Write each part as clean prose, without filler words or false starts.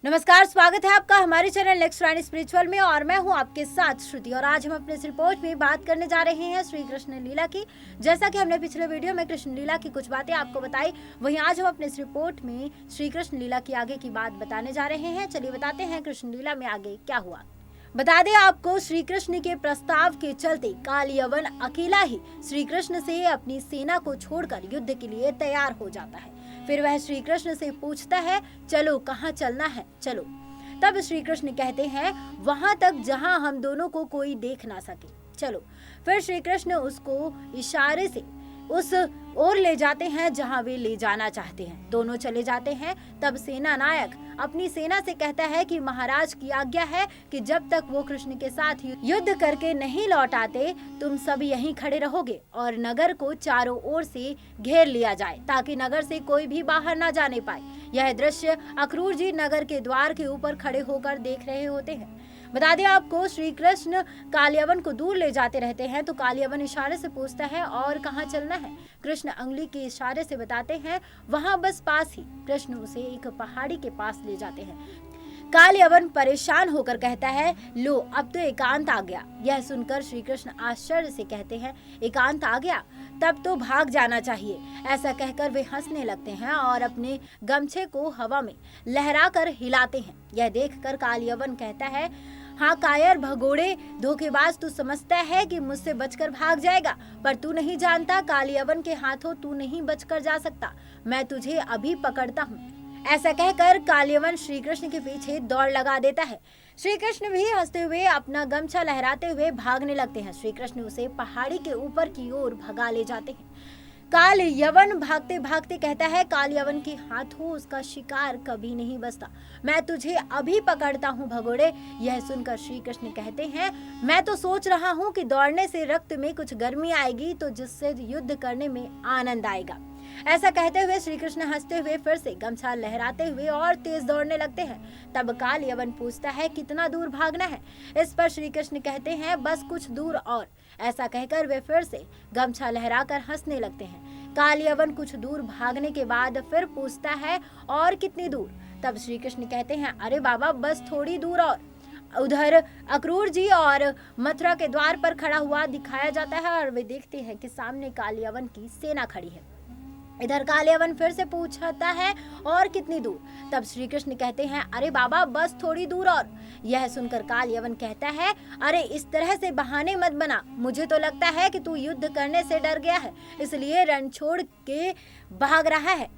नमस्कार, स्वागत है आपका हमारे चैनल नेक्स्ट रानी स्पिरिचुअल में और मैं हूं आपके साथ श्रुति। और आज हम अपने इस रिपोर्ट में बात करने जा रहे हैं श्री कृष्ण लीला की। जैसा कि हमने पिछले वीडियो में कृष्ण लीला की कुछ बातें आपको बताई, वहीं आज हम अपने इस रिपोर्ट में श्री कृष्ण लीला की आगे की बात बताने जा रहे हैं। चलिए बताते हैं कृष्ण लीला में आगे क्या हुआ। बता दें आपको, श्री कृष्ण के प्रस्ताव के चलते काल यवन अकेला ही श्री कृष्ण से अपनी सेना को छोड़कर युद्ध के लिए तैयार हो जाता है। फिर वह श्री कृष्ण से पूछता है, चलो कहाँ चलना है, चलो। तब श्री कृष्ण कहते हैं, वहां तक जहां हम दोनों को कोई देख ना सके, चलो। फिर श्री कृष्ण उसको इशारे से उस ओर ले जाते हैं जहां वे ले जाना चाहते हैं। दोनों चले जाते हैं। तब सेना नायक अपनी सेना से कहता है कि महाराज की आज्ञा है कि जब तक वो कृष्ण के साथ युद्ध करके नहीं लौट आते, तुम सब यहीं खड़े रहोगे और नगर को चारों ओर से घेर लिया जाए ताकि नगर से कोई भी बाहर ना जाने पाए। यह दृश्य अक्रूर जी नगर के द्वार के ऊपर खड़े होकर देख रहे होते हैं। बता दें आपको, श्री कृष्ण कालयवन को दूर ले जाते रहते हैं तो कालयवन इशारे से पूछता है, और कहाँ चलना है। कृष्ण अंगुली के इशारे से बताते हैं, वहाँ बस पास ही। कृष्ण उसे एक पहाड़ी के पास ले जाते हैं। कालयवन परेशान होकर कहता है, लो अब तो एकांत आ गया। यह सुनकर श्री कृष्ण आश्चर्य से कहते हैं, एकांत आ गया, तब तो भाग जाना चाहिए। ऐसा कहकर वे हंसने लगते हैं और अपने गमछे को हवा में लहराकर हिलाते हैं। यह देखकर कालयवन कहता है, हाँ कायर भगोड़े धोखेबाज, तू समझता है कि मुझसे बचकर भाग जाएगा, पर तू नहीं जानता कालयवन के हाथों तू नहीं बचकर जा सकता। मैं तुझे अभी पकड़ता हूँ। ऐसा कहकर कालयवन श्री कृष्ण के पीछे दौड़ लगा देता है। श्री कृष्ण भी हंसते हुए अपना गमछा लहराते हुए भागने लगते हैं। श्री कृष्ण उसे पहाड़ी के ऊपर की ओर भगा ले जाते हैं। काल यवन भागते भागते कहता है, काल यवन के हाथों उसका शिकार कभी नहीं बचता। मैं तुझे अभी पकड़ता हूँ भगोड़े। यह सुनकर श्री कृष्ण कहते हैं, मैं तो सोच रहा हूँ कि दौड़ने से रक्त में कुछ गर्मी आएगी तो जिससे युद्ध करने में आनंद आएगा। ऐसा कहते हुए श्री कृष्ण हंसते हुए फिर से गमछा लहराते हुए और तेज दौड़ने लगते हैं। तब काल यवन पूछता है, कितना दूर भागना है। इस पर श्री कृष्ण कहते हैं, बस कुछ दूर और। ऐसा कहकर वे फिर से गमछा लहराकर हंसने लगते हैं। काल यवन कुछ दूर भागने के बाद फिर पूछता है, और कितनी दूर। तब श्री कृष्ण कहते हैं, अरे बाबा बस थोड़ी दूर और। उधर अक्रूर जी और मथुरा के द्वार पर खड़ा हुआ दिखाया जाता है और वे देखते हैं कि सामने काल यवन की सेना खड़ी है। इधर कालयवन फिर से पूछता है, और कितनी दूर। तब श्री कृष्ण कहते हैं, अरे बाबा बस थोड़ी दूर और। यह सुनकर कालयवन कहता है, अरे इस तरह से बहाने मत बना। मुझे तो लगता है कि तू युद्ध करने से डर गया है, इसलिए रण छोड़ के भाग रहा है।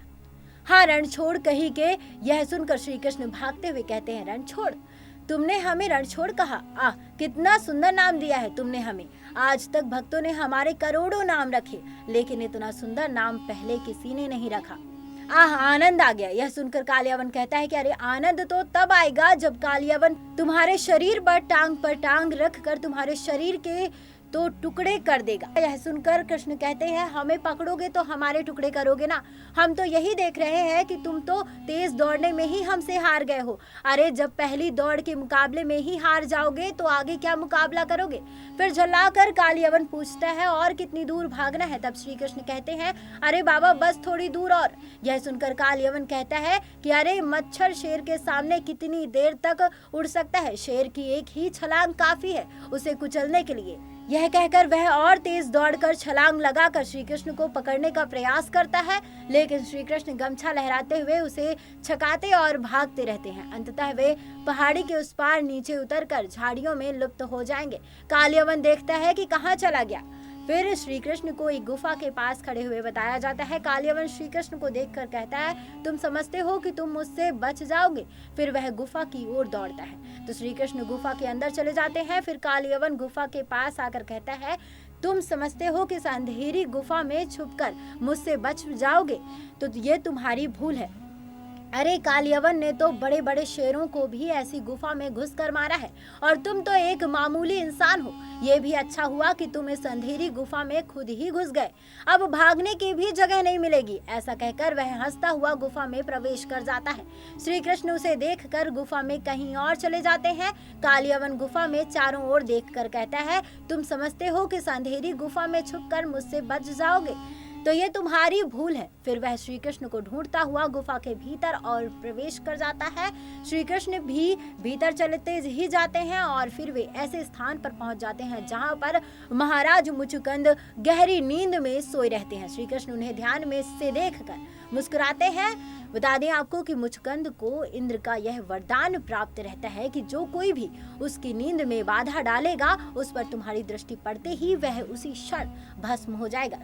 हाँ, रण छोड़ कही के। यह सुनकर श्री कृष्ण भागते हुए कहते हैं, रण छोड़, तुमने हमें रणछोड़ कहा। कितना सुंदर नाम दिया है तुमने हमें। आज तक भक्तों ने हमारे करोड़ों नाम रखे, लेकिन इतना सुंदर नाम पहले किसी ने नहीं रखा। आनंद आ गया। यह सुनकर कालयवन कहता है कि अरे आनंद तो तब आएगा जब कालयवन तुम्हारे शरीर पर टांग रख कर तुम्हारे शरीर के तो टुकड़े कर देगा। यह सुनकर कृष्ण कहते हैं, हमें पकड़ोगे तो हमारे टुकड़े करोगे ना। हम तो यही देख रहे हैं कि तुम तो तेज दौड़ने में ही हमसे हार गए हो। अरे जब पहली दौड़ के मुकाबले में ही हार जाओगे तो आगे क्या मुकाबला करोगे। फिर झल्लाकर कालयवन पूछता है, और कितनी दूर भागना है। तब श्री कृष्ण कहते हैं, अरे बाबा बस थोड़ी दूर और। यह सुनकर कालयवन कहता है कि अरे मच्छर शेर के सामने कितनी देर तक उड़ सकता है। शेर की एक ही छलांग काफी है उसे कुचलने के लिए। यह कहकर वह और तेज दौड़कर छलांग लगाकर श्री कृष्ण को पकड़ने का प्रयास करता है, लेकिन श्री कृष्ण गमछा लहराते हुए उसे छकाते और भागते रहते हैं। अंततः वे पहाड़ी के उस पार नीचे उतरकर झाड़ियों में लुप्त हो जाएंगे। कालयवन देखता है कि कहाँ चला गया। फिर श्री कृष्ण को एक गुफा के पास खड़े हुए बताया जाता है। कालयवन श्री कृष्ण को देखकर कहता है, तुम समझते हो कि तुम मुझसे बच जाओगे। फिर वह गुफा की ओर दौड़ता है तो श्री कृष्ण गुफा के अंदर चले जाते हैं। फिर कालयवन गुफा के पास आकर कहता है, तुम समझते हो कि इस अंधेरी गुफा में छुपकर मुझसे बच जाओगे, तो ये तुम्हारी भूल है। अरे कालयवन ने तो बड़े बड़े शेरों को भी ऐसी गुफा में घुस कर मारा है, और तुम तो एक मामूली इंसान हो। ये भी अच्छा हुआ कि तुम इस अंधेरी गुफा में खुद ही घुस गए। अब भागने की भी जगह नहीं मिलेगी। ऐसा कहकर वह हंसता हुआ गुफा में प्रवेश कर जाता है। श्री कृष्ण उसे देखकर गुफा में कहीं और चले जाते हैं। कालयवन गुफा में चारों ओर देखकर कहता है, तुम समझते हो कि इस अंधेरी गुफा में छुपकर मुझसे बच जाओगे। तो ये तुम्हारी भूल है। फिर वह श्री कृष्ण को ढूंढता हुआ गुफा के भीतर और प्रवेश कर जाता है। श्री कृष्ण भी भीतर चलते ही जाते हैं और फिर वे ऐसे स्थान पर पहुंच जाते हैं जहां पर महाराज मुचुकुंद गहरी नींद में सोए रहते हैं। श्री कृष्ण उन्हें ध्यान में से देखकर मुस्कुराते हैं। बता दें आपको कि मुचुकुंद को इंद्र का यह वरदान प्राप्त रहता है कि जो कोई भी उसकी नींद में बाधा डालेगा, उस पर तुम्हारी दृष्टि पड़ते ही वह उसी क्षण भस्म हो जाएगा।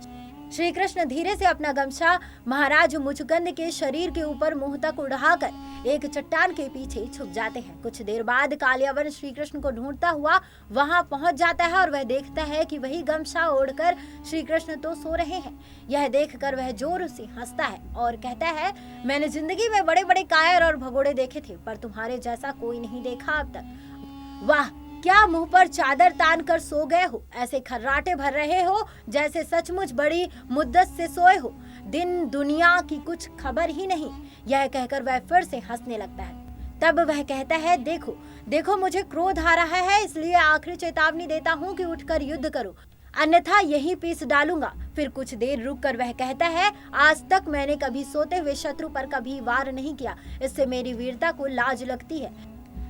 श्री कृष्ण धीरे से अपना गमछा महाराज मुचुकुंद के शरीर के ऊपर मुंह तक उड़ाकर एक चट्टान के पीछे छुप जाते हैं। कुछ देर बाद कालियावन श्री कृष्ण को ढूंढता हुआ वहां पहुंच जाता है और वह देखता है कि वही गमछा ओढ़कर श्री कृष्ण तो सो रहे हैं। यह देखकर वह जोर से हंसता है और कहता है, मैंने जिंदगी में बड़े बड़े कायर और भगोड़े देखे थे, पर तुम्हारे जैसा कोई नहीं देखा अब तक। वाह, क्या मुंह पर चादर तान कर सो गए हो, ऐसे खर्राटे भर रहे हो जैसे सचमुच बड़ी मुद्दत से सोए हो, दिन दुनिया की कुछ खबर ही नहीं। यह कहकर वह फिर से हंसने लगता है। तब वह कहता है, देखो देखो मुझे क्रोध आ रहा है, इसलिए आखिरी चेतावनी देता हूँ कि उठकर युद्ध करो, अन्यथा यही पीस डालूंगा। फिर कुछ देर रुक कर वह कहता है, आज तक मैंने कभी सोते हुए शत्रु पर कभी वार नहीं किया, इससे मेरी वीरता को लाज लगती है,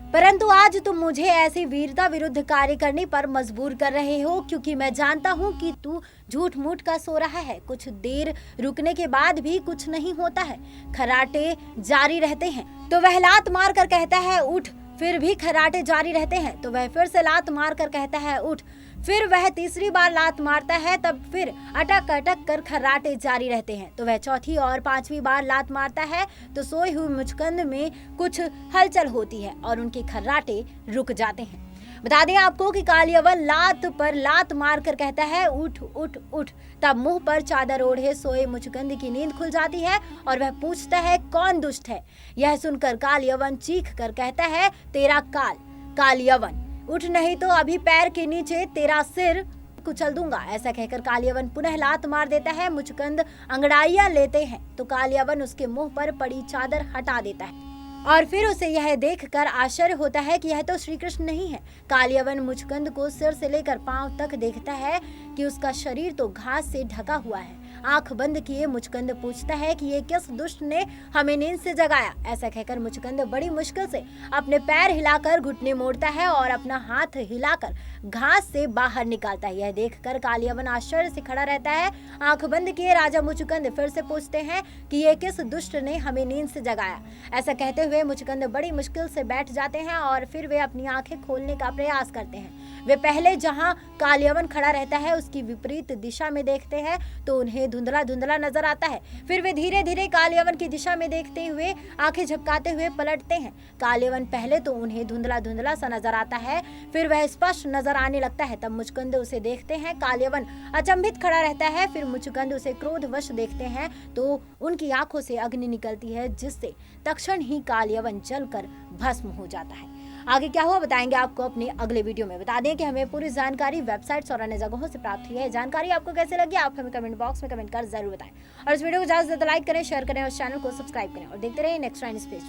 परंतु आज तुम मुझे ऐसी वीरता विरुद्ध कार्य करने पर मजबूर कर रहे हो, क्योंकि मैं जानता हूँ कि तू झूठ मूठ का सो रहा है। कुछ देर रुकने के बाद भी कुछ नहीं होता है, खर्राटे जारी रहते हैं। तो वह लात मार कर कहता है, उठ। फिर भी खर्राटे जारी रहते हैं। तो वह फिर से लात मार कर कहता है, उठ। फिर वह तीसरी बार लात मारता है, तब फिर अटक अटक कर खर्राटे जारी रहते हैं। तो वह चौथी और पांचवी बार लात मारता है तो सोए हुए मुचुकुंद में कुछ हलचल होती है और उनके खर्राटे रुक जाते हैं। बता दें आपको कि कालियावन लात पर लात मार कर कहता है, उठ उठ उठ। तब मुंह पर चादर ओढ़े सोए मुचुकुंद की नींद खुल जाती है और वह पूछता है, कौन दुष्ट है। यह सुनकर कालियावन चीख कर कहता है, तेरा काल। कालियावन, उठ नहीं तो अभी पैर के नीचे तेरा सिर कुचल दूंगा। ऐसा कहकर कालियावन पुनः लात मार देता है। मुचुकुंद अंगड़ाइयां लेते हैं तो कालियावन उसके मुंह पर पड़ी चादर हटा देता है और फिर उसे यह देखकर आश्चर्य होता है कि यह तो श्री कृष्ण नहीं है। कालियावन मुचुकुंद को सिर से लेकर पांव तक देखता है कि उसका शरीर तो घास से ढका हुआ है। आंख बंद किए मुचुकुंद पूछता है कि ये किस दुष्ट ने हमें नींद से जगाया। ऐसा कहकर मुचुकुंद बड़ी मुश्किल से अपने पैर हिलाकर घुटने मोड़ता है और अपना हाथ हिलाकर घास से बाहर निकालता है। यह देखकर कालियावन आश्चर्य से खड़ा रहता है। आंख बंद किए राजा मुचुकुंद फिर से पूछते हैं कि ये किस दुष्ट ने हमें नींद से जगाया। ऐसा कहते हुए मुचुकुंद बड़ी मुश्किल से बैठ जाते हैं और फिर वे अपनी आंखें खोलने का प्रयास करते हैं। वे पहले जहां कालियावन खड़ा रहता है उसकी विपरीत दिशा में देखते हैं तो उन्हें धुंधला धुंधला नजर आता है। फिर वे धीरे धीरे कालियावन की दिशा में देखते हुए आंखें झपकाते हुए पलटते हैं। कालियावन पहले तो उन्हें धुंधला धुंधला सा नजर आता है, फिर वह स्पष्ट नजर आने लगता है। तब मुचुकुंद उसे देखते हैं। कालियावन अचंभित खड़ा रहता है। फिर मुचुकुंद उसे क्रोधवश देखते हैं तो उनकी आंखों से अग्नि निकलती है, जिससे तत्क्षण ही कालियावन जलकर भस्म हो जाता है। आगे क्या हुआ बताएंगे आपको अपने अगले वीडियो में। बता दें कि हमें पूरी जानकारी वेबसाइट्स और अन्य जगहों से प्राप्त हुई है। जानकारी आपको कैसे लगी आप हमें कमेंट बॉक्स में कमेंट कर जरूर बताएं और इस वीडियो को ज्यादा से ज्यादा लाइक करें, शेयर करें और चैनल को सब्सक्राइब करें और देखते रहिए नेक्स्ट टाइम स्पेस।